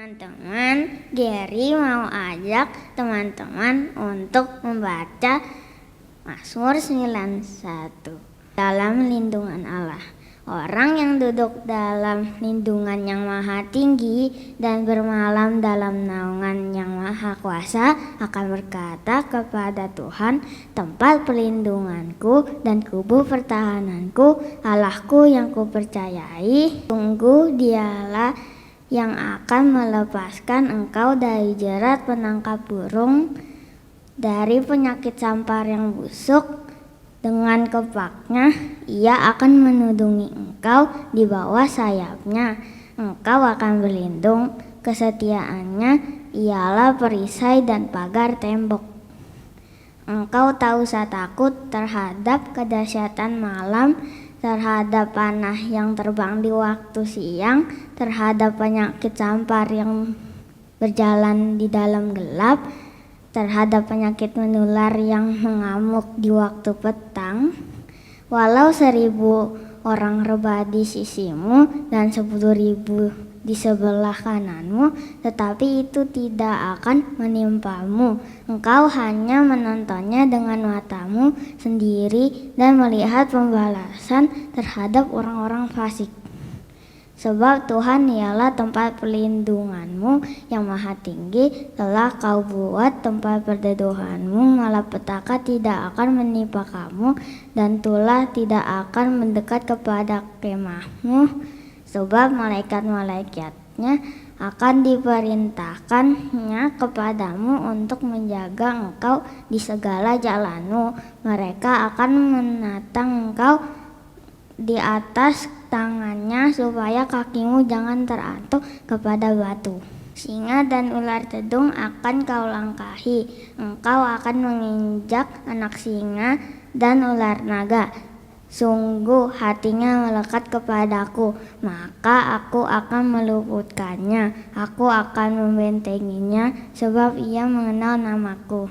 Teman-teman, Gary mau ajak teman-teman untuk membaca Mazmur 91 dalam lindungan Allah. Orang yang duduk dalam lindungan yang maha tinggi dan bermalam dalam naungan yang maha kuasa akan berkata kepada Tuhan, tempat perlindunganku dan kubu pertahananku, Allahku yang kupercayai, sungguh dialah yang akan melepaskan engkau dari jerat penangkap burung, dari penyakit sampar yang busuk. Dengan kepaknya ia akan menudungi engkau, di bawah sayapnya engkau akan berlindung. Kesetiaannya ialah perisai dan pagar tembok. Engkau tak usah takut terhadap kedahsyatan malam, terhadap panah yang terbang di waktu siang, terhadap penyakit sampar yang berjalan di dalam gelap, terhadap penyakit menular yang mengamuk di waktu petang. Walau 1.000 orang rebah di sisimu dan 10.000 di sebelah kananmu, tetapi itu tidak akan menimpamu. Engkau hanya menontonnya dengan matamu sendiri dan melihat pembalasan terhadap orang-orang fasik. Sebab Tuhan ialah tempat perlindunganmu yang maha tinggi, telah kau buat tempat perteduhanmu, malapetaka tidak akan menimpa kamu, dan tulah tidak akan mendekat kepada kemahmu. Sebab malaikat-malaikatnya akan diperintahkannya kepadamu untuk menjaga engkau di segala jalanmu. Mereka akan menatang engkau di atas tangannya supaya kakimu jangan terantuk kepada batu. Singa dan ular tedung akan kau langkahi. Engkau akan menginjak anak singa dan ular naga. Sungguh hatinya melekat kepadaku, maka aku akan meluputkannya. Aku akan membentenginya, sebab ia mengenal namaku.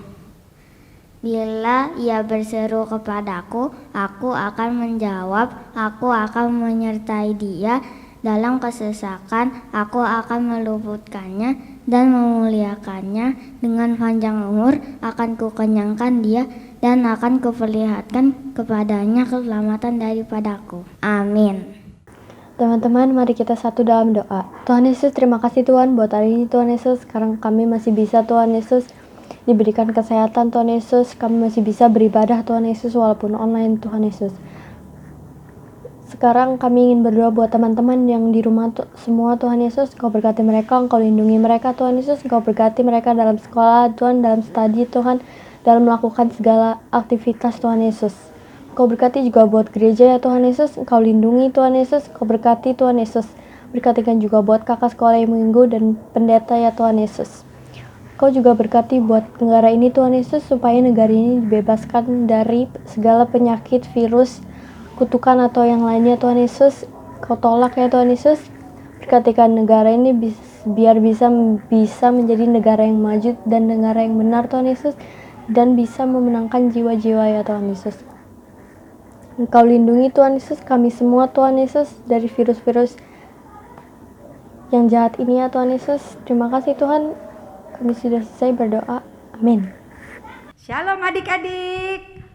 Bila ia berseru kepadaku, aku akan menjawab. Aku akan menyertai dia dalam kesesakan. Aku akan meluputkannya dan memuliakannya. Dengan panjang umur akan kukenyangkan dia, dan akan kuperlihatkan kepadanya keselamatan daripadaku. Amin. Teman-teman, mari kita satu dalam doa. Tuhan Yesus, terima kasih Tuhan buat hari ini Tuhan Yesus. Sekarang kami masih bisa Tuhan Yesus diberikan kesehatan Tuhan Yesus. Kami masih bisa beribadah Tuhan Yesus walaupun online Tuhan Yesus. Sekarang kami ingin berdoa buat teman-teman yang di rumah semua Tuhan Yesus. Engkau berkati mereka, Engkau lindungi mereka Tuhan Yesus. Engkau berkati mereka dalam sekolah Tuhan, dalam studi Tuhan, dalam melakukan segala aktivitas Tuhan Yesus. Engkau berkati juga buat gereja ya Tuhan Yesus. Engkau lindungi Tuhan Yesus. Engkau berkati Tuhan Yesus. Berkatikan juga buat kakak sekolah yang minggu dan pendeta ya Tuhan Yesus. Engkau juga berkati buat negara ini Tuhan Yesus, supaya negara ini dibebaskan dari segala penyakit, virus, kutukan atau yang lainnya Tuhan Yesus. Kau tolak ya Tuhan Yesus. Berkatikan negara ini biar bisa menjadi negara yang maju dan negara yang benar Tuhan Yesus, dan bisa memenangkan jiwa-jiwa ya Tuhan Yesus. Engkau lindungi Tuhan Yesus kami semua Tuhan Yesus dari virus-virus yang jahat ini ya Tuhan Yesus. Terima kasih Tuhan, kami sudah selesai berdoa. Amin. Shalom adik-adik,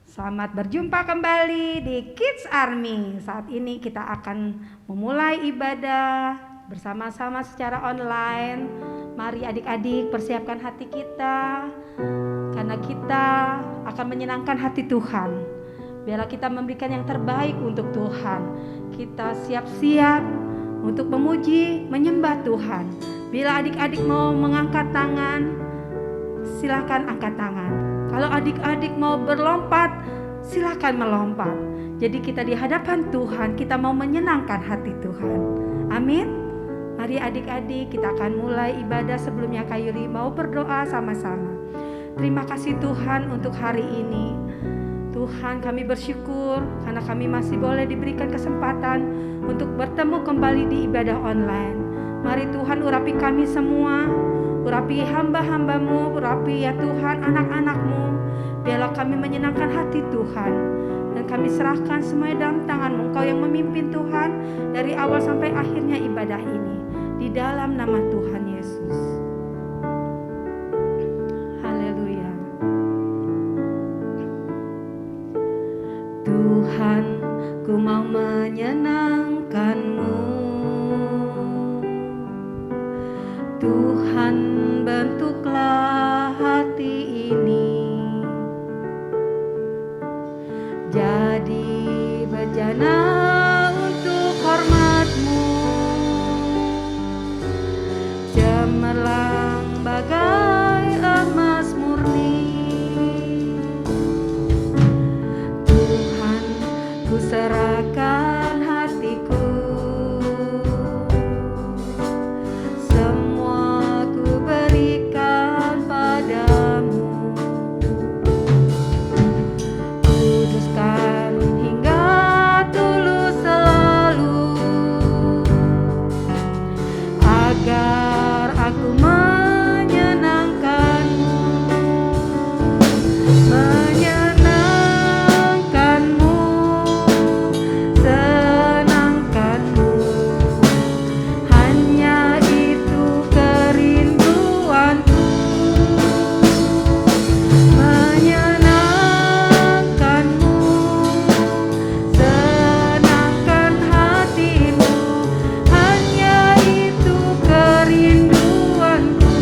selamat berjumpa kembali di Kids Army. Saat ini kita akan memulai ibadah bersama-sama secara online. Mari adik-adik persiapkan hati kita, karena kita akan menyenangkan hati Tuhan. Biarlah kita memberikan yang terbaik untuk Tuhan. Kita siap-siap untuk memuji, menyembah Tuhan. Bila adik-adik mau mengangkat tangan, silakan angkat tangan. Kalau adik-adik mau berlompat, silakan melompat. Jadi kita di hadapan Tuhan, kita mau menyenangkan hati Tuhan. Amin. Mari adik-adik, kita akan mulai ibadah. Sebelumnya Kak Yuli mau berdoa sama-sama. Terima kasih Tuhan untuk hari ini. Tuhan, kami bersyukur karena kami masih boleh diberikan kesempatan untuk bertemu kembali di ibadah online. Mari Tuhan urapi kami semua, urapi hamba-hambamu, urapi ya Tuhan anak-anakmu. Biarlah kami menyenangkan hati Tuhan, dan kami serahkan semuanya dalam tangan-Mu. Engkau yang memimpin Tuhan dari awal sampai akhirnya ibadah ini. di dalam nama Tuhan Yesus. Haleluya. Tuhan, ku mau menyenangkan-Mu. Tuhan, bentuklah hati ini jadi bejana untuk hormat-Mu, cemerlang bagai emas murni. Tuhan, ku serahkan hatiku, semua ku berikan padamu. Kuduskan hingga tulus selalu, agar aku menyenangkan-Mu, menyenangkan-Mu, senangkan-Mu. Hanya itu kerinduanku, menyenangkan-Mu, senangkan hati-Mu. Hanya itu kerinduanku.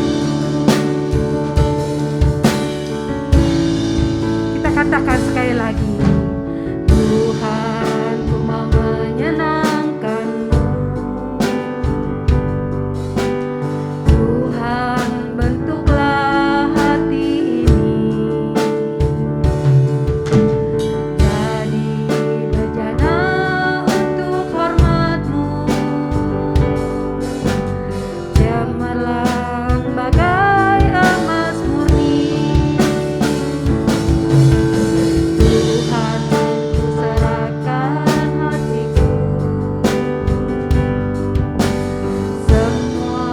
Kita katakan sekali lagi, Tuhan, ku mau menyenangkan-Mu. Tuhan, bentuklah hati ini jadi bejana untuk hormat-Mu, cemerlang bagai emas murni. Tuhan, ku serahkan hatiku, semua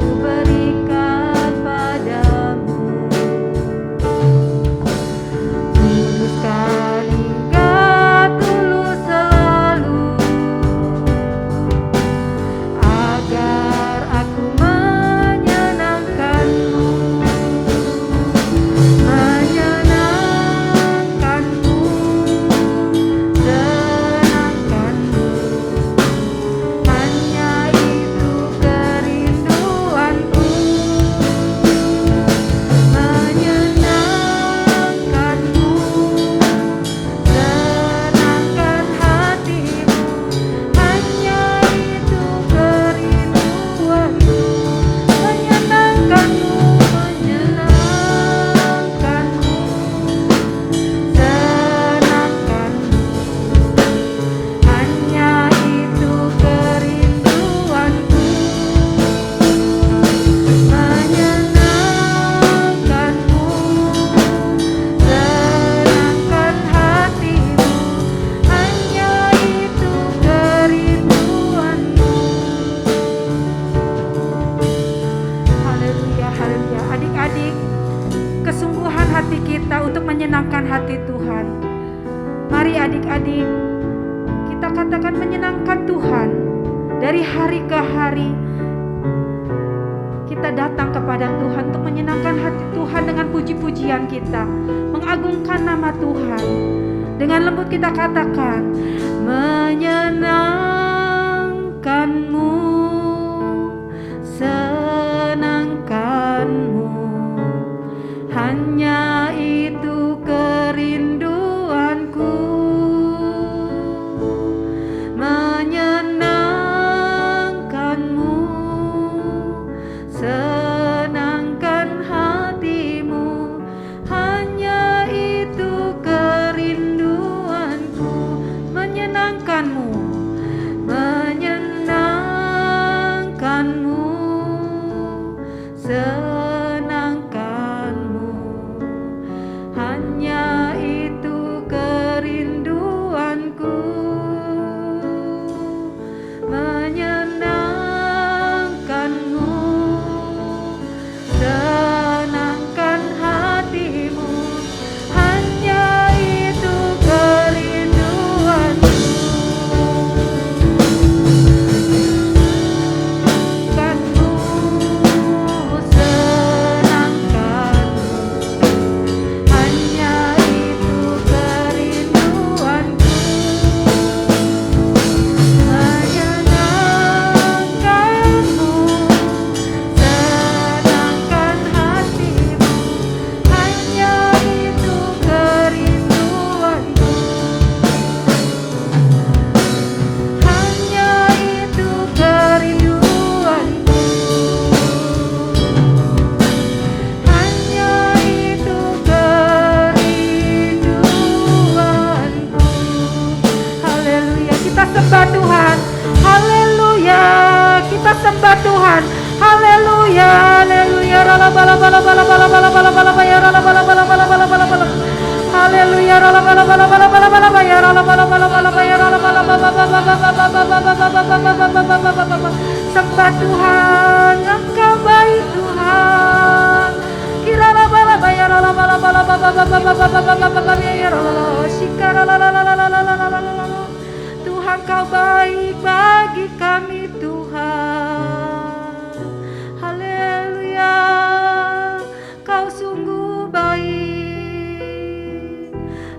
ku berikan padamu. Kuduskan hingga tulus selalu, agar aku menyenangkan-Mu, menyenangkan-Mu, senangkan-Mu. Hanya itu kerinduanku, menyenangkan-Mu, senangkan hati-Mu. Hanya itu kerinduanku, menyenangkan-Mu, menyenangkan-Mu, senangkan-Mu. Hanya itu kerinduanku, menyenangkan-Mu, senangkan hati-Mu. Hanya itu kerinduanmu. Haleluya, haleluya. Adik-adik, kesungguhan hati kita untuk menyenangkan hati Tuhan. Mari adik-adik, kita katakan menyenangkan Tuhan. Dari hari ke hari kita datang kepada Tuhan untuk menyenangkan hati Tuhan dengan puji-pujian kita, mengagungkan nama Tuhan. Dengan lembut kita katakan, menyenangkan-Mu, senangkan-Mu. Hanya itu kerinduanku, menyenangkan-Mu, senangkan hati-Mu. Hanya itu kerinduanku, menyenangkan-Mu, Haleluya, haleluya, rala bala bala bala bala bala bala bala ya rala bala bala bala bala bala bala. Haleluya, rala bala bala bala bala bala ya rala bala bala bala ya rala bala bala bala. Sembah Tuhan, Engkau baik Tuhan. Kirala bala ya rala bala bala bala ya rala shikara la la la la la la la la. Tuhan Kau baik bagi kami Tuhan. Haleluya, Kau sungguh baik.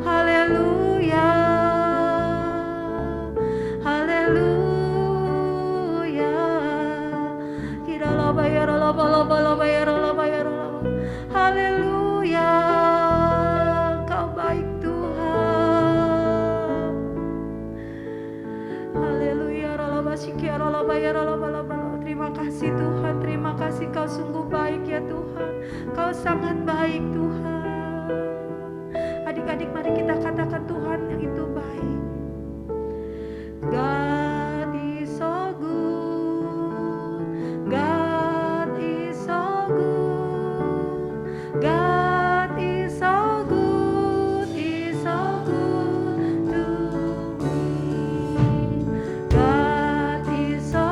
Haleluya, haleluya. Kirala bayar la bala bala bayar la bayar la. Haleluya, Kau baik Tuhan. Haleluya, rala basiki rala bayar la bala bala. Terima kasih Tuhan, terima kasih Kau sungguh baik ya Tuhan. Kau sangat baik Tuhan. Adik-adik mari kita katakan Tuhan yang itu baik. God is so good. God is so good. God is so good. Is so good to me. God is so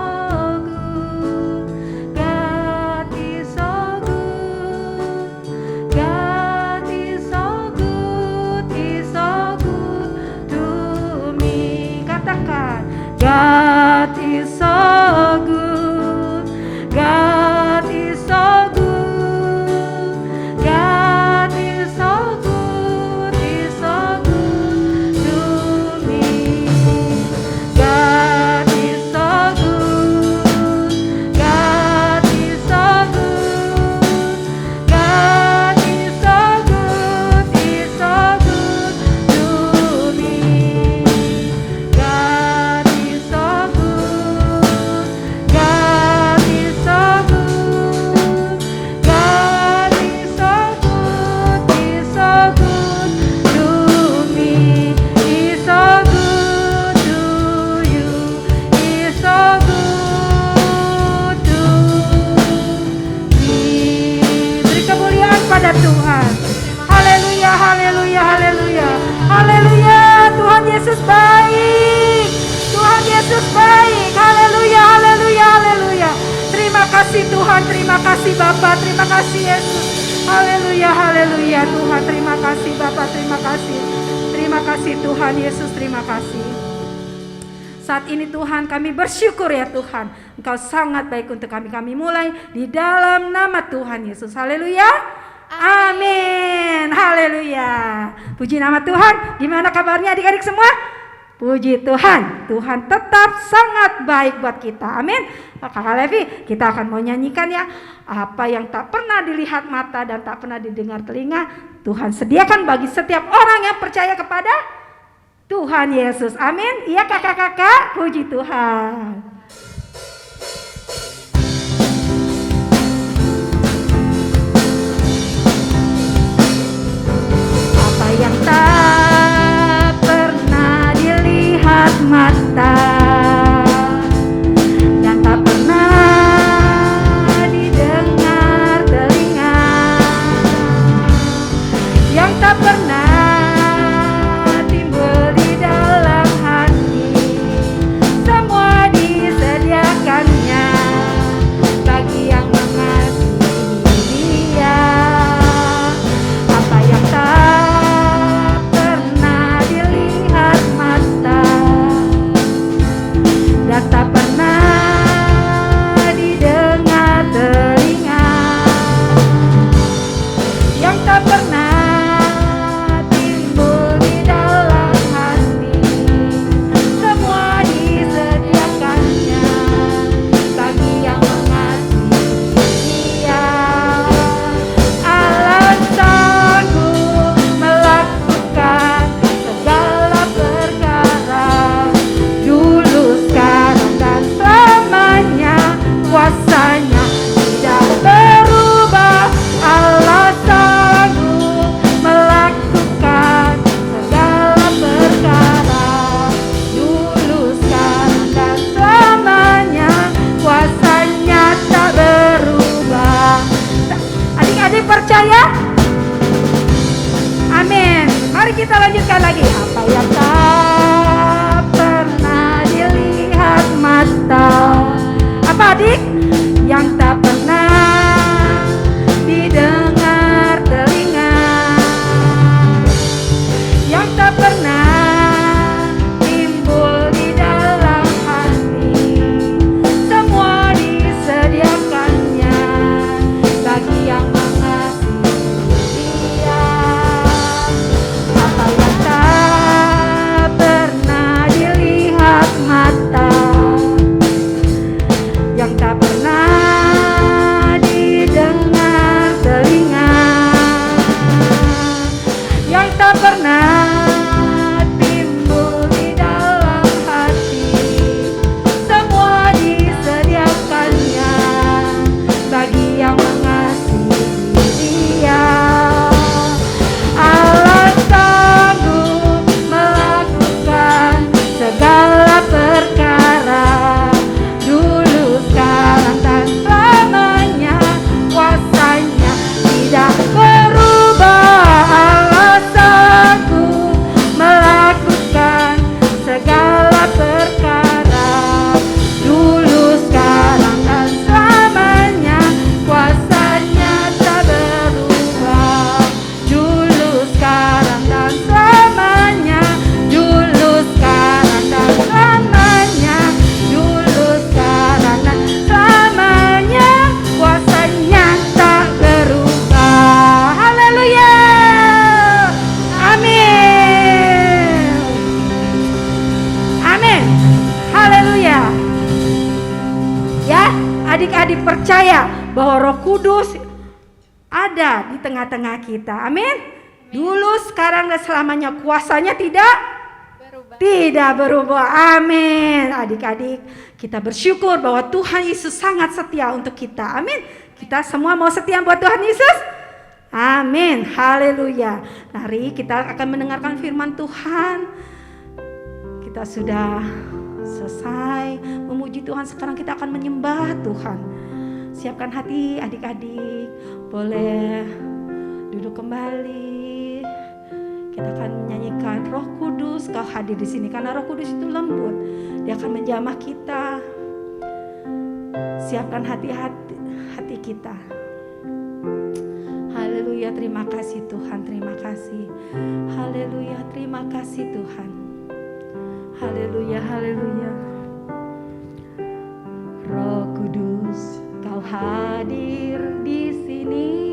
good. God is so good. God is so good. Is so good to me. Katakan, God is so good. God is so good. God is so good. Is so good to me. God is so good. God is so good. God is so good. Is so good to me. God is so good. God is so good. God is so good. Is so good to me. Is so good to you. Is so good to me. Beri kemuliaan pada Tuhan. Haleluya, haleluya, haleluya. Haleluya, Tuhan Yesus baik. Tuhan Yesus baik. Haleluya, haleluya, haleluya. Terima kasih Tuhan, terima kasih Bapa, terima kasih Yesus. Haleluya, haleluya Tuhan, terima kasih Bapa, terima kasih. Terima kasih Tuhan Yesus, terima kasih. Saat ini Tuhan kami bersyukur ya Tuhan, Engkau sangat baik untuk kami. Kami mulai di dalam nama Tuhan Yesus. Haleluya. Amin. Haleluya. Puji nama Tuhan. Gimana kabarnya adik-adik semua? Puji Tuhan. Tuhan tetap sangat baik buat kita. Amin. Kakak Levi, kita akan mau nyanyikan ya. Apa yang tak pernah dilihat mata dan tak pernah didengar telinga, Tuhan sediakan bagi setiap orang yang percaya kepada Tuhan Yesus. Amin. Iya kakak-kakak. Puji Tuhan. Apa yang tak pernah dilihat mata dan tak pernah didengar telinga, yang tak pernah timbul di dalam hati, semua disediakan kita lanjutkan lagi. Apa yang tak pernah dilihat mata. Apa adik? Yang tak pernah didengar telinga, yang tak pernah timbul di dalam hati, semua disediakannya bagi yang mengasihi Dia. Apa yang tak pernah dilihat mata, yang tak pernah didengar telinga, yang tak pernah timbul di dalam hati, semua disediakannya bagi yang mengasihi Dia. Allah sanggup melakukan segala perkara, dulu, sekarang, dan selamanya. Kuasanya tidak berubah. Allah sanggup melakukan segala perkara, dulu, sekarang, dan selamanya. Kuasanya tak berubah, dulu, sekarang, dan selamanya. Dulu, sekarang, dan selamanya. Dulu, sekarang, dan selamanya. Kuasanya tak berubah. Haleluya. Amin. Amin. Haleluya. Ya, adik-adik percaya bahwa Roh Kudus ada di tengah-tengah kita. Amin. Dulu, sekarang, dan selamanya. Kuasanya tidak berubah. Amin. Adik-adik, kita bersyukur bahwa Tuhan Yesus sangat setia untuk kita. Amin. Kita semua mau setia buat Tuhan Yesus? Amin. Haleluya. Mari kita akan mendengarkan firman Tuhan. Kita sudah selesai memuji Tuhan. Sekarang kita akan menyembah Tuhan. Siapkan hati adik-adik. Boleh duduk kembali. Kita akan menyanyikan Roh Kudus, Kau hadir di sini. Karena Roh Kudus itu lembut, Dia akan menjamah kita. Siapkan hati kita. Haleluya, terima kasih Tuhan, terima kasih. Haleluya, terima kasih Tuhan. Haleluya, haleluya. Roh Kudus, Kau hadir di sini.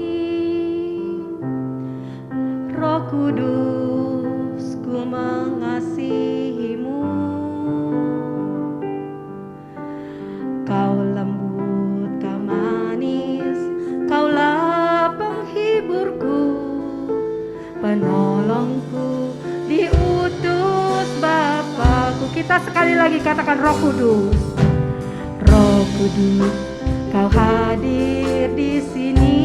Roh Kudus, ku mengasihimu. Kau lembut, Kau manis, Kaulah penghiburku, penolongku, diutus Bapakku. Kita sekali lagi katakan Roh Kudus. Roh Kudus, Kau hadir di sini.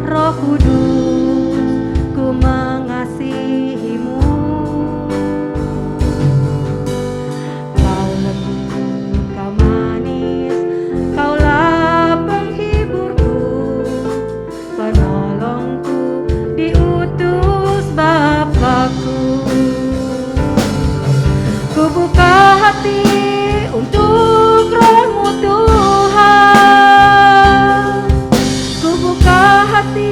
Roh Kudus, ku mengasihimu. Kau lembut, Kau manis, Kaulah penghiburku, penolongku, diutus Bapakku. Ku buka hati untuk Roh-Mu Tuhan. Ku buka hati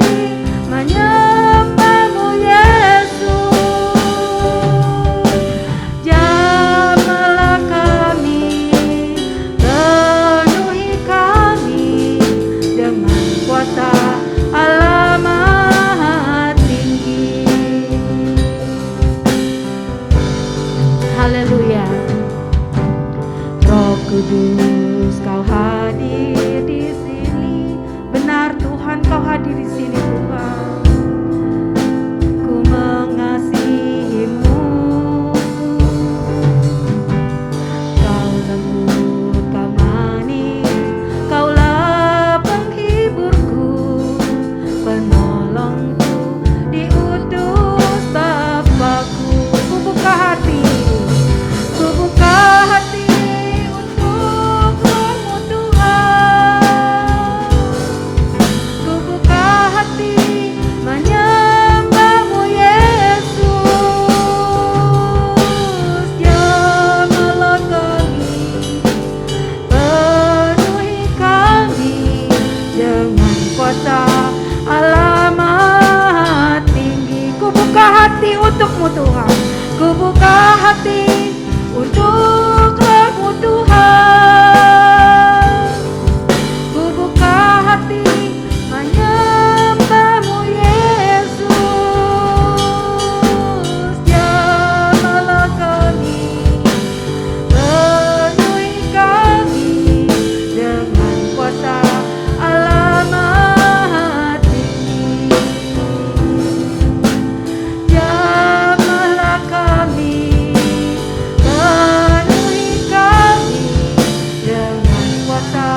kuasa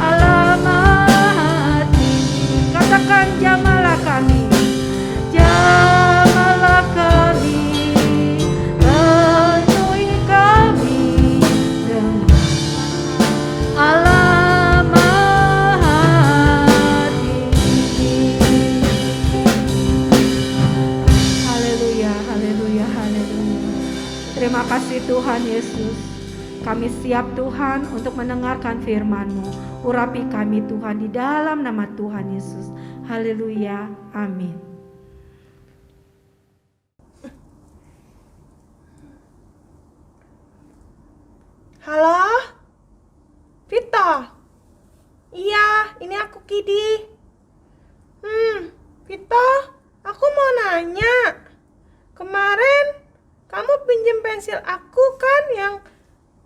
alamat ini. Katakan jamahlah kami, jamahlah kami, penuhi kami dengan alamat ini. Haleluya, haleluya, haleluya. Terima kasih Tuhan Yesus. Kami siap Tuhan untuk mendengarkan firman-Mu. Urapi kami Tuhan di dalam nama Tuhan Yesus. Haleluya, amin. Halo? Vita? Iya, ini aku Kidi. Vita, aku mau nanya. Kemarin kamu pinjem pensil aku kan, yang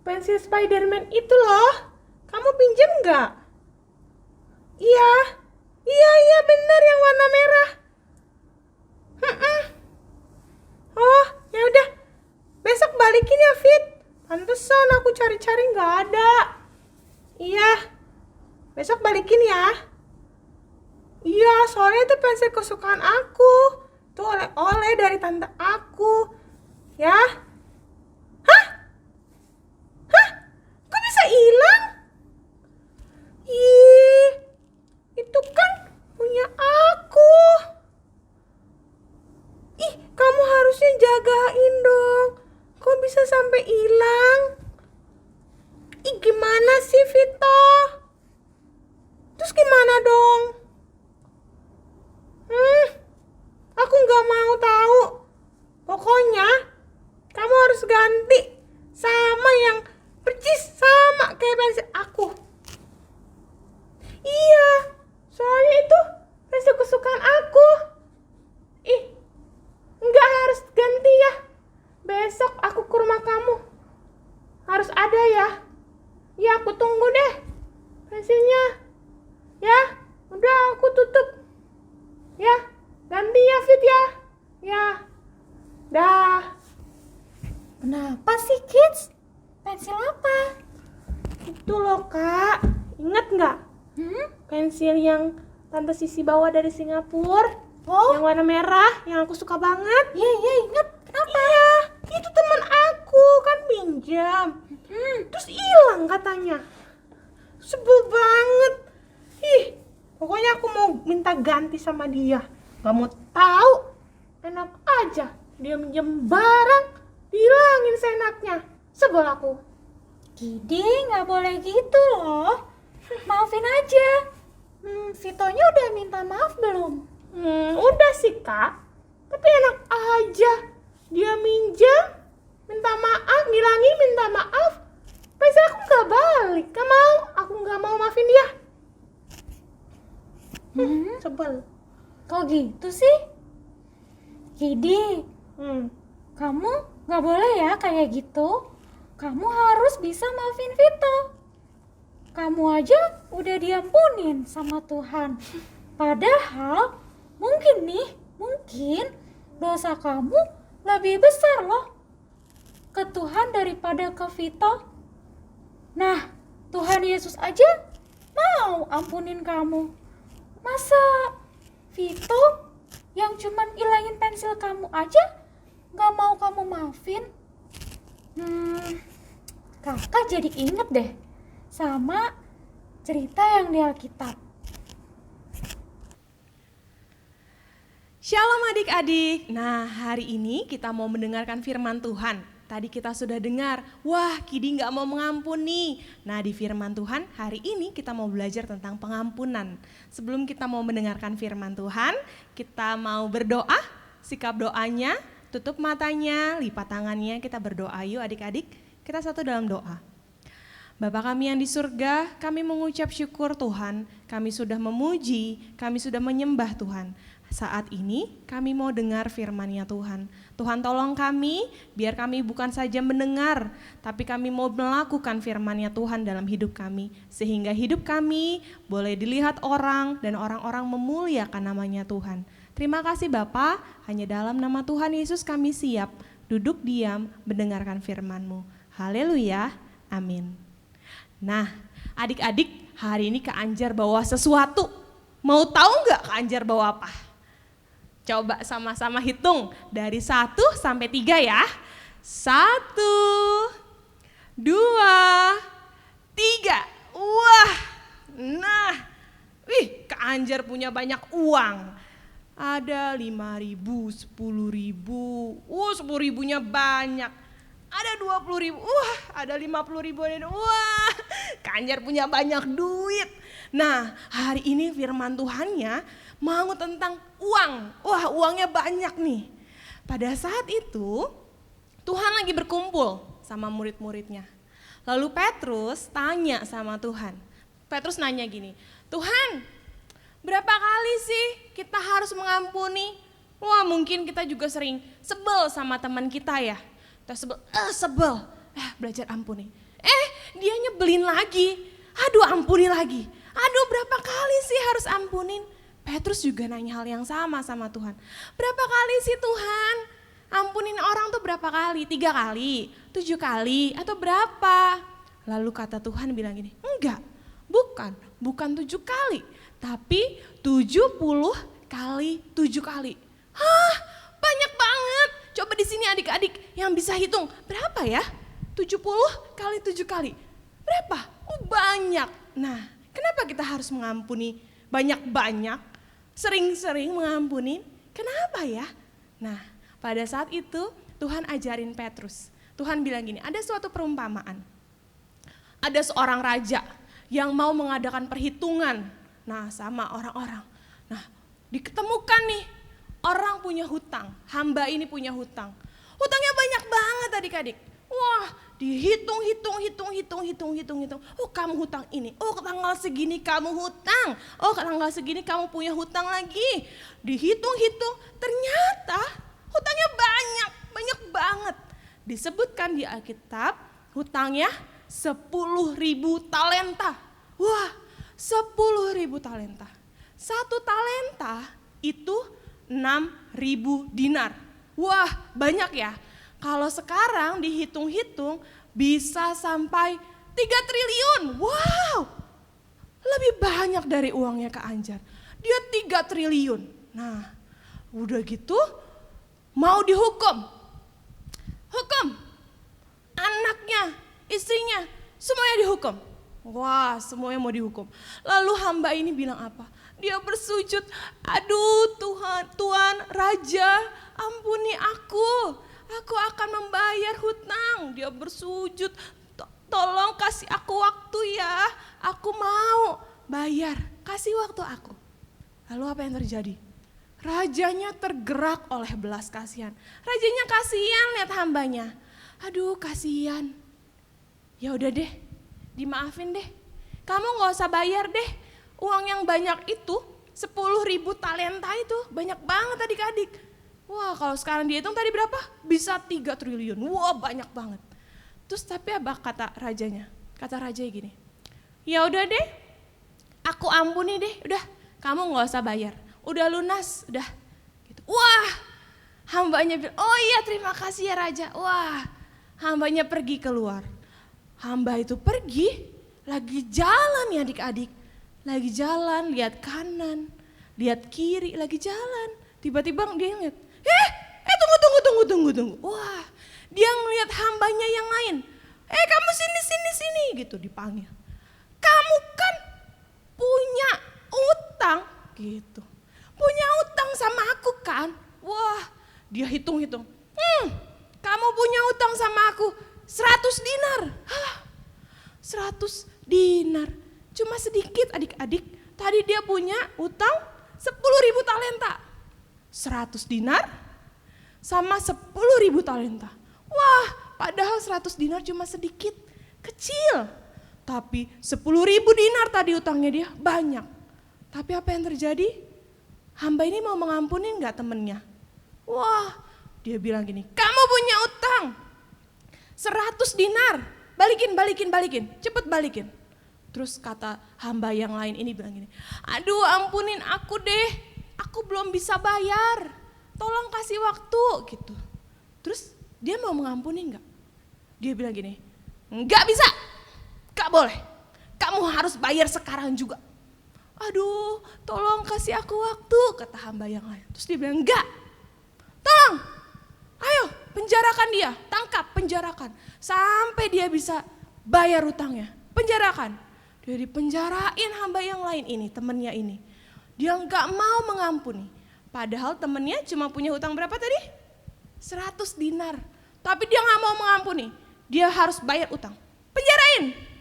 pensil Spiderman itu loh. Kamu pinjem nggak? Iya, iya bener, yang warna merah. Oh, ya udah. Besok balikin ya, Fit. Pantesan aku cari-cari nggak ada. Iya, besok balikin ya. Iya, soalnya itu pensil kesukaan aku. Itu oleh-oleh dari tante aku. Ya. Hah? Kok bisa hilang? Ih, itu kan punya aku. Ih, kamu harusnya jagain dong. Kok bisa sampai hilang? Ih, gimana sih, Vita? Terus gimana dong? Aku nggak mau tahu. Pokoknya kamu harus ganti sama yang percis sama kayak pensil aku. Iya, soalnya itu pensil kesukaan aku. Ih, nggak harus ganti ya. Besok aku ke rumah kamu. Harus ada ya. Ya, aku tunggu deh pensilnya. Ya, udah aku tutup. Ya, ganti ya, Fit ya. Ya, dah. Kenapa sih, Kids? Pensil apa? Itu loh, Kak. Ingat nggak? Pensil yang Tante Sisi bawa dari Singapura. Oh, Yang warna merah, yang aku suka banget. iya ingat. Kenapa? Iya, itu teman aku kan pinjam. Terus hilang katanya. Sebel banget. Ih, pokoknya aku mau minta ganti sama dia. Gak mau tahu. Enak aja dia minjem barang, dihilangin seenaknya. Sebel aku. Kidi, nggak boleh gitu loh. Maafin aja. Vitonya udah minta maaf belum? Udah sih, Kak. Tapi enak aja. Dia minjam, minta maaf, ngilangin, minta maaf. Pensil aku nggak balik. Gak mau, aku nggak mau maafin dia. Sebel. Kok gitu sih? Kidi, kamu nggak boleh ya kayak gitu. Kamu harus bisa maafin Vito. Kamu aja udah diampunin sama Tuhan. Padahal mungkin dosa kamu lebih besar loh ke Tuhan daripada ke Vito. Nah, Tuhan Yesus aja mau ampunin kamu. Masa Vito yang cuman ilangin pensil kamu aja gak mau kamu maafin? Kakak jadi inget deh sama cerita yang di Alkitab. Shalom adik-adik. Nah, hari ini kita mau mendengarkan firman Tuhan. Tadi kita sudah dengar, wah Kidi gak mau mengampuni. Nah, di firman Tuhan hari ini kita mau belajar tentang pengampunan. Sebelum kita mau mendengarkan firman Tuhan, kita mau berdoa. Sikap doanya, tutup matanya, lipat tangannya, kita berdoa yuk adik-adik. Kita satu dalam doa. Bapa kami yang di surga, kami mengucap syukur Tuhan, kami sudah memuji, kami sudah menyembah Tuhan. Saat ini kami mau dengar firman-Nya Tuhan. Tuhan tolong kami, biar kami bukan saja mendengar, tapi kami mau melakukan firman-Nya Tuhan dalam hidup kami. Sehingga hidup kami boleh dilihat orang dan orang-orang memuliakan namanya Tuhan. Terima kasih Bapa, hanya dalam nama Tuhan Yesus kami siap duduk diam mendengarkan firman-Mu. Haleluya, amin. Nah, Adik-adik, hari ini Kak Anjar bawa sesuatu. Mau tahu nggak Kak Anjar bawa apa? Coba sama-sama hitung dari 1 sampai 3 ya. 1, 2, 3. Wah, nah, Kak Anjar punya banyak uang. Ada 5.000, 10.000, 10.000-nya banyak. Ada 20.000, ada 50.000. Wah, Kak Anjar punya banyak duit. Nah, hari ini firman Tuhannya mau tentang uang. Wah, uangnya banyak nih. Pada saat itu, Tuhan lagi berkumpul sama murid-muridnya. Lalu Petrus tanya sama Tuhan. Petrus nanya gini, Tuhan, berapa kali sih kita harus mengampuni? Wah, mungkin kita juga sering sebel sama teman kita ya. Kita sebel, belajar ampuni. Dia nyebelin lagi. Aduh, ampuni lagi. Aduh, berapa kali sih harus ampunin? Petrus juga nanya hal yang sama Tuhan. Berapa kali sih Tuhan? Ampunin orang tuh berapa kali? 3 kali, 7 kali, atau berapa? Lalu kata Tuhan bilang gini, enggak, bukan 7 kali, tapi 70 kali 7 kali. Hah, banyak banget. Coba di sini adik-adik yang bisa hitung, berapa ya? 70 kali 7 kali. Berapa? Banyak. Nah, kenapa kita harus mengampuni banyak-banyak, sering-sering mengampuni? Kenapa ya? Nah, pada saat itu Tuhan ajarin Petrus. Tuhan bilang gini, ada suatu perumpamaan. Ada seorang raja yang mau mengadakan perhitungan. Nah, sama orang-orang. Nah, diketemukan nih, orang punya hutang, hamba ini punya hutang. Hutangnya banyak banget adik-adik. Wah, dihitung. Oh, kamu hutang ini. Oh, tanggal segini kamu hutang. Oh, tanggal segini kamu punya hutang lagi. Dihitung, ternyata hutangnya banyak banget. Disebutkan di Alkitab, hutangnya 10.000 talenta. Wah, 10.000 talenta. 1 talenta itu 6.000 dinar. Wah, banyak ya. Kalau sekarang dihitung-hitung bisa sampai 3 triliun. Wow, lebih banyak dari uangnya Kak Anjar. Dia 3 triliun. Nah, udah gitu mau dihukum. Hukum anaknya, istrinya, semuanya dihukum. Wah, semuanya mau dihukum. Lalu hamba ini bilang apa? Dia bersujud, aduh Tuhan Raja, ampuni aku akan membayar hutang. Dia bersujud, tolong kasih aku waktu ya, aku mau bayar, kasih waktu aku. Lalu apa yang terjadi? Rajanya tergerak oleh belas kasihan. Rajanya kasihan lihat hambanya. Aduh, kasihan. Ya udah deh, dimaafin deh. Kamu gak usah bayar deh. Uang yang banyak itu, 10.000 talenta itu, banyak banget adik-adik. Wah, kalau sekarang dihitung tadi berapa? Bisa 3 triliun. Wah, banyak banget. Terus tapi apa kata rajanya? Kata raja gini, ya udah deh, aku ampuni deh, udah kamu gak usah bayar. Udah lunas, udah. Gitu. Wah, hambanya bilang, oh iya terima kasih ya Raja. Wah, hambanya pergi keluar. Hamba itu pergi, lagi jalan ya adik-adik. Lagi jalan, lihat kanan, lihat kiri, lagi jalan. Tiba-tiba dia ngeliat, tunggu. Wah, dia ngeliat hambanya yang lain. Kamu sini gitu dipanggil. Kamu kan punya utang gitu. Punya utang sama aku kan? Wah, dia hitung-hitung. Kamu punya utang sama aku 100 dinar. Hah, 100 dinar. Cuma sedikit adik-adik. Tadi dia punya utang 10.000 talenta. 100 dinar sama 10.000 talenta. Wah, padahal 100 dinar cuma sedikit, kecil. Tapi 10.000 dinar tadi utangnya dia banyak. Tapi apa yang terjadi? Hamba ini mau mengampuni enggak temennya? Wah, dia bilang gini, kamu punya utang 100 dinar, balikin, cepet balikin. Terus kata hamba yang lain ini bilang gini, aduh ampunin aku deh, aku belum bisa bayar, tolong kasih waktu gitu. Terus dia mau mengampuni enggak? Dia bilang gini, enggak bisa, enggak boleh. kamu harus bayar sekarang juga. Aduh, tolong kasih aku waktu, kata hamba yang lain. Terus dia bilang, enggak, tolong, ayo penjarakan dia, tangkap, penjarakan. Sampai dia bisa bayar utangnya, penjarakan. Dia dipenjarain hamba yang lain ini, temennya ini. Dia enggak mau mengampuni. Padahal temennya cuma punya hutang berapa tadi? 100 dinar. Tapi dia enggak mau mengampuni, dia harus bayar utang, penjarain.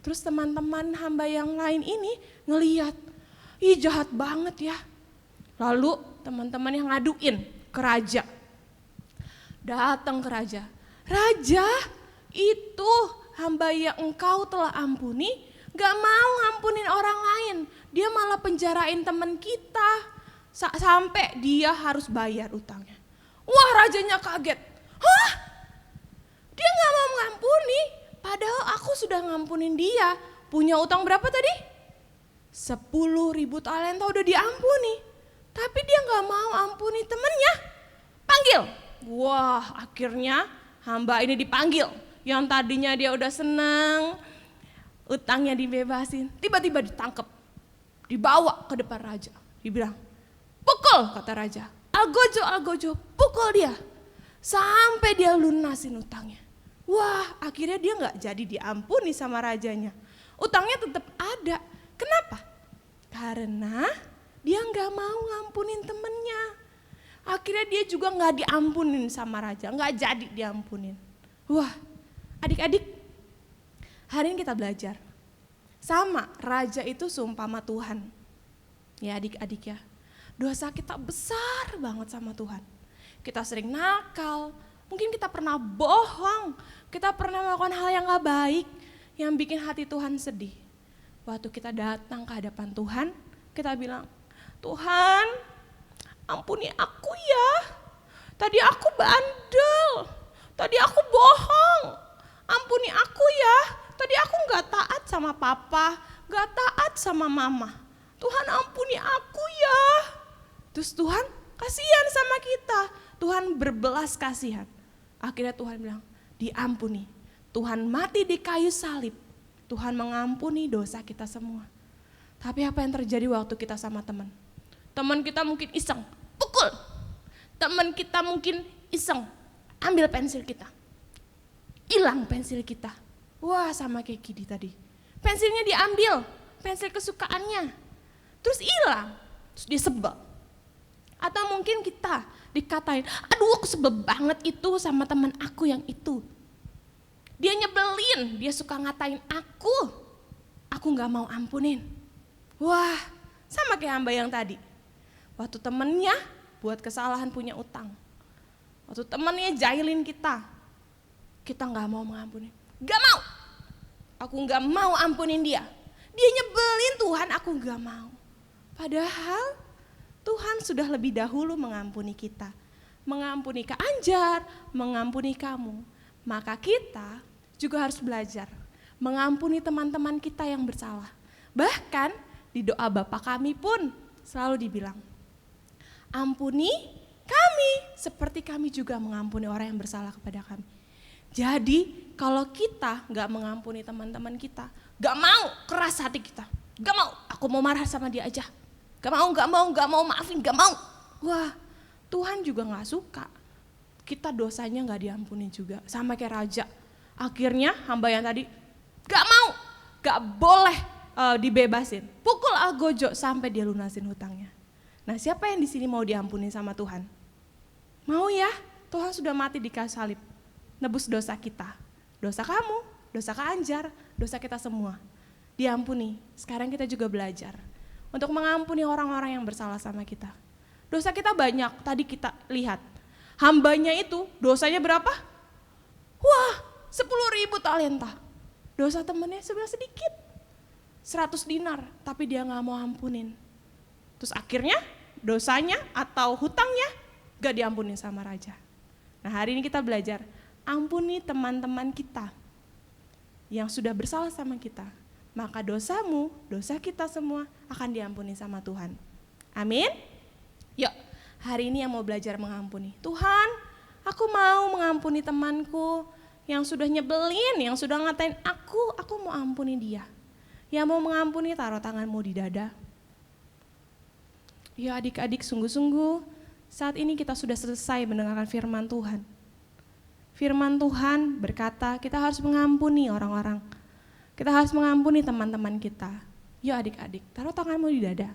Terus teman-teman hamba yang lain ini ngeliat, ih jahat banget ya. Lalu teman-teman yang ngaduin ke raja. Datang ke raja. Raja, itu hamba yang engkau telah ampuni gak mau ngampunin orang lain. Dia malah penjarain teman kita sampai dia harus bayar utangnya. Wah, rajanya kaget. Hah? Dia gak mau mengampuni? Padahal aku sudah ngampunin dia. Punya utang berapa tadi? 10.000 talenta udah diampuni. Tapi dia gak mau ampuni temennya. Panggil. Wah, akhirnya hamba ini dipanggil. Yang tadinya dia udah senang, utangnya dibebasin. Tiba-tiba ditangkap. Dibawa ke depan raja. Dibilang, pukul, kata raja. Algojo, algojo, pukul dia. Sampai dia lunasin utangnya. Wah, akhirnya dia gak jadi diampuni sama rajanya. Utangnya tetap ada. Kenapa? Karena dia gak mau ngampunin temennya. Akhirnya dia juga gak diampunin sama raja, gak jadi diampunin. Wah, adik-adik, hari ini kita belajar. Sama, raja itu seumpama Tuhan. Ya adik-adik ya, dosa kita besar banget sama Tuhan. Kita sering nakal, mungkin kita pernah bohong, kita pernah melakukan hal yang gak baik, yang bikin hati Tuhan sedih. Waktu kita datang ke hadapan Tuhan, kita bilang, Tuhan, ampuni aku ya. Tadi aku bandel, tadi aku bohong, ampuni aku ya. Tadi aku gak taat sama papa, gak taat sama mama. Tuhan ampuni aku ya. Terus Tuhan kasihan sama kita, Tuhan berbelas kasihan. Akhirnya Tuhan bilang, diampuni. Tuhan mati di kayu salib. Tuhan mengampuni dosa kita semua. Tapi apa yang terjadi waktu kita sama teman? Teman kita mungkin iseng, pukul. Teman kita mungkin iseng, ambil pensil kita. Hilang pensil kita. Wah, sama kayak Kidi tadi. Pensilnya diambil, pensil kesukaannya. Terus hilang, terus dia sebel. Atau mungkin kita dikatain, aduh aku sebel banget itu sama teman aku yang itu. Dia nyebelin, dia suka ngatain aku gak mau ampunin. Wah, sama kayak hamba yang tadi. Waktu temennya buat kesalahan punya utang. Waktu temennya jahilin kita gak mau mengampuni. Gak mau, aku gak mau ampunin dia. Dia nyebelin Tuhan, aku gak mau. Padahal Tuhan sudah lebih dahulu mengampuni kita. Mengampuni Kak Anjar, mengampuni kamu. Maka kita juga harus belajar mengampuni teman-teman kita yang bersalah. Bahkan di doa Bapa kami pun selalu dibilang, ampuni kami seperti kami juga mengampuni orang yang bersalah kepada kami. Jadi kalau kita gak mengampuni teman-teman kita, gak mau keras hati kita, gak mau, aku mau marah sama dia aja. Gak mau maafin, gak mau. Wah, Tuhan juga gak suka. Kita dosanya gak diampuni juga, sama kayak raja. Akhirnya hamba yang tadi gak mau, gak boleh dibebasin. Pukul algojo sampai dia lunasin hutangnya. Nah, siapa yang di sini mau diampuni sama Tuhan? Mau ya? Tuhan sudah mati di kayu salib, nebus dosa kita. Dosa kamu, dosa Kak Anjar, dosa kita semua. Diampuni. Sekarang kita juga belajar untuk mengampuni orang-orang yang bersalah sama kita. Dosa kita banyak, tadi kita lihat. Hambanya itu dosanya berapa? Wah, 10.000 talenta. Dosa temennya sebenarnya sedikit, 100 dinar, tapi dia gak mau ampunin. Terus akhirnya dosanya atau hutangnya gak diampunin sama raja. Nah, hari ini kita belajar, ampuni teman-teman kita yang sudah bersalah sama kita. Maka dosamu, dosa kita semua akan diampuni sama Tuhan. Amin. Yuk, hari ini yang mau belajar mengampuni. Tuhan, aku mau mengampuni temanku yang sudah nyebelin, yang sudah ngatain aku mau ampuni dia. Yang mau mengampuni taruh tanganmu di dada. Ya adik-adik, sungguh-sungguh saat ini kita sudah selesai mendengarkan firman Tuhan. Firman Tuhan berkata kita harus mengampuni orang-orang. Kita harus mengampuni teman-teman kita. Ya adik-adik, taruh tanganmu di dada.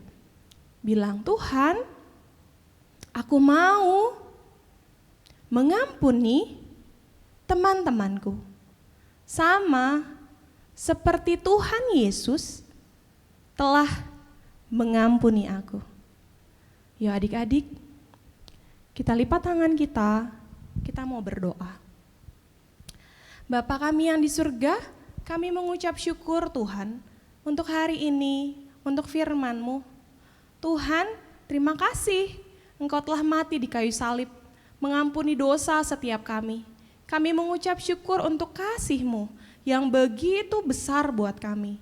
Bilang, Tuhan, aku mau mengampuni teman-temanku. Sama seperti Tuhan Yesus telah mengampuni aku. Ya adik-adik, kita lipat tangan kita mau berdoa. Bapa kami yang di surga, kami mengucap syukur Tuhan untuk hari ini, untuk firman-Mu. Tuhan, terima kasih Engkau telah mati di kayu salib, mengampuni dosa setiap kami. Kami mengucap syukur untuk kasih-Mu yang begitu besar buat kami.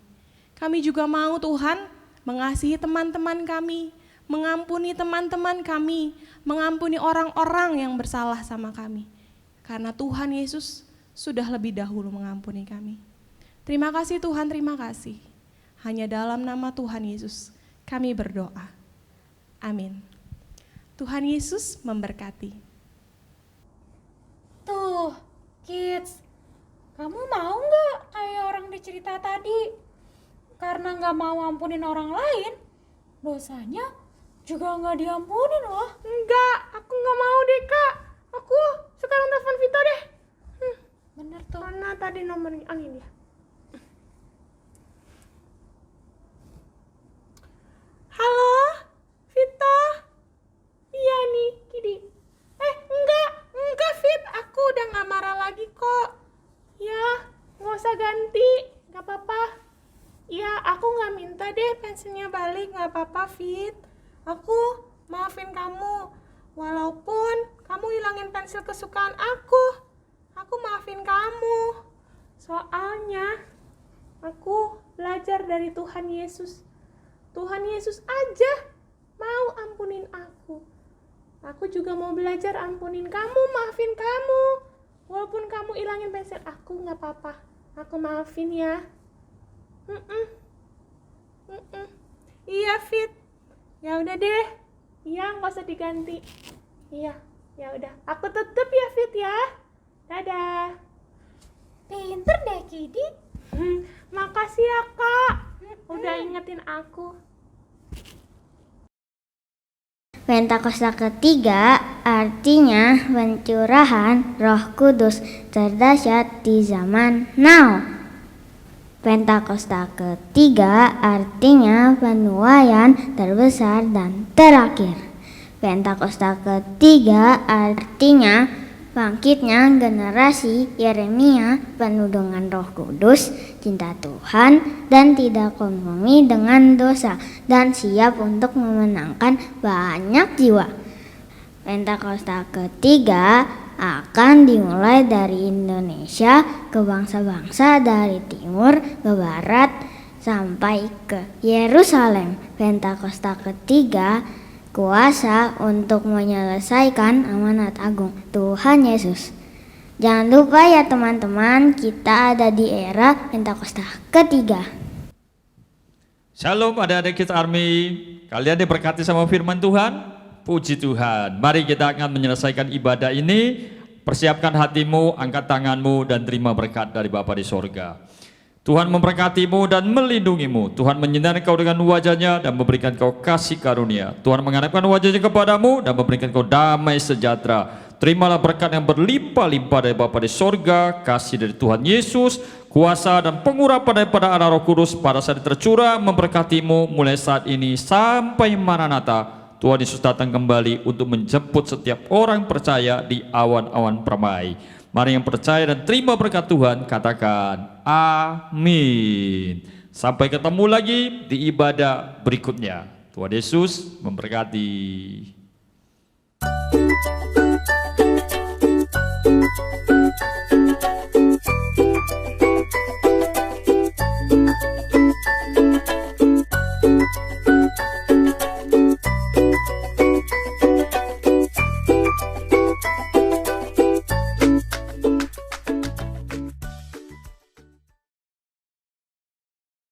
Kami juga mau Tuhan mengasihi teman-teman kami, mengampuni teman-teman kami, mengampuni orang-orang yang bersalah sama kami. Karena Tuhan Yesus sudah lebih dahulu mengampuni kami. Terima kasih Tuhan, terima kasih. Hanya dalam nama Tuhan Yesus kami berdoa. Amin. Tuhan Yesus memberkati. Tuh, kids, kamu mau nggak kayak orang di cerita tadi? Karena nggak mau ampunin orang lain, dosanya juga nggak diampunin loh. Enggak, aku nggak mau deh Kak. Aku sekarang telepon Vito deh. Bener tuh. Mana tadi nomornya? Oh, ini dia. Halo, Vito. Iya nih, Kidi. Enggak Fit. Aku udah nggak marah lagi kok. Ya, nggak usah ganti. Nggak apa-apa. Ya, aku nggak minta deh pensilnya balik. Nggak apa-apa, Fit. Aku maafin kamu. Walaupun kamu hilangin pensil kesukaan aku maafin kamu. Soalnya aku belajar dari Tuhan Yesus. Tuhan Yesus aja mau ampunin aku. Aku juga mau belajar ampunin kamu, maafin kamu. Walaupun kamu hilangin pensil aku, nggak apa-apa. Aku maafin ya. Iya Fit. Ya udah deh. Iya, nggak usah diganti. Iya, ya udah. Aku tetep ya Fit ya. Dadah. Pinter deh Kidi. Makasih ya Kak. Udah ingetin aku. Pentakosta ketiga artinya pencurahan Roh Kudus terdahsyat di zaman now. Pentakosta ketiga artinya penuaian terbesar dan terakhir. Pentakosta ketiga artinya bangkitnya generasi Yeremia penuh dengan Roh Kudus, cinta Tuhan, dan tidak kompromi dengan dosa, dan siap untuk memenangkan banyak jiwa. Pentakosta ketiga akan dimulai dari Indonesia ke bangsa-bangsa dari timur ke barat sampai ke Yerusalem. Pentakosta ketiga kuasa untuk menyelesaikan amanat agung Tuhan Yesus. Jangan lupa ya teman-teman, kita ada di era Pentakosta ketiga. Shalom adik-adik Kids Army, kalian diberkati sama firman Tuhan? Puji Tuhan, mari kita akan menyelesaikan ibadah ini. Persiapkan hatimu, angkat tanganmu, dan terima berkat dari Bapa di sorga. Tuhan memberkatimu dan melindungimu. Tuhan menyinari kau dengan wajahnya dan memberikan kau kasih karunia. Tuhan menghadapkan wajahnya kepadamu dan memberikan kau damai sejahtera. Terimalah berkat yang berlimpah-limpah dari Bapa di sorga, kasih dari Tuhan Yesus, kuasa dan pengurapan daripada Allah Roh Kudus pada saat tercurah memberkatimu mulai saat ini sampai Maranatha. Tuhan Yesus datang kembali untuk menjemput setiap orang percaya di awan-awan permai. Mari yang percaya dan terima berkat Tuhan, katakan amin. Sampai ketemu lagi di ibadah berikutnya. Tuhan Yesus memberkati.